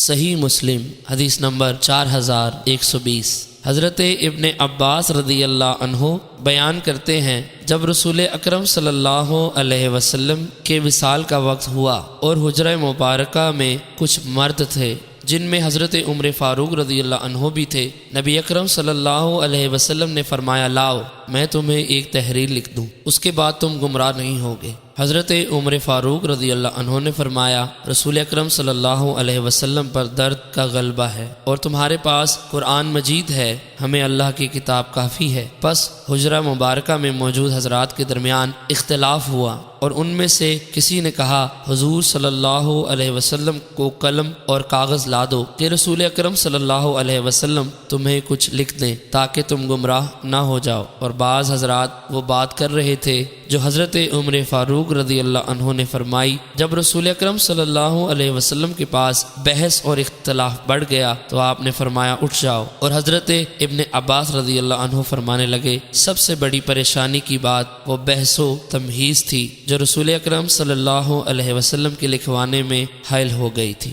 صحیح مسلم حدیث نمبر 4120۔ حضرت ابن عباس رضی اللہ عنہ بیان کرتے ہیں، جب رسول اکرم صلی اللہ علیہ وسلم کے وصال کا وقت ہوا اور حجرہ مبارکہ میں کچھ مرد تھے جن میں حضرت عمر فاروق رضی اللہ عنہ بھی تھے، نبی اکرم صلی اللہ علیہ وسلم نے فرمایا، لاؤ میں تمہیں ایک تحریر لکھ دوں، اس کے بعد تم گمراہ نہیں ہوگے۔ حضرت عمر فاروق رضی اللہ عنہ نے فرمایا، رسول اکرم صلی اللہ علیہ وسلم پر درد کا غلبہ ہے اور تمہارے پاس قرآن مجید ہے، ہمیں اللہ کی کتاب کافی ہے۔ پس حجرہ مبارکہ میں موجود حضرات کے درمیان اختلاف ہوا اور ان میں سے کسی نے کہا، حضور صلی اللہ علیہ وسلم کو قلم اور کاغذ لا دو کہ رسول اکرم صلی اللہ علیہ وسلم تمہیں کچھ لکھ دیں تاکہ تم گمراہ نہ ہو جاؤ۔ اور بعض حضرات وہ بات کر رہے تھے جو حضرت عمر فاروق رضی اللہ عنہ نے فرمائی۔ جب رسول اکرم صلی اللہ علیہ وسلم کے پاس بحث اور اختلاف بڑھ گیا تو آپ نے فرمایا، اٹھ جاؤ۔ اور حضرت ابن عباس رضی اللہ عنہ فرمانے لگے، سب سے بڑی پریشانی کی بات وہ بحث و تمہیز تھی جو رسول اکرم صلی اللہ علیہ وسلم کے لکھوانے میں حائل ہو گئی تھی۔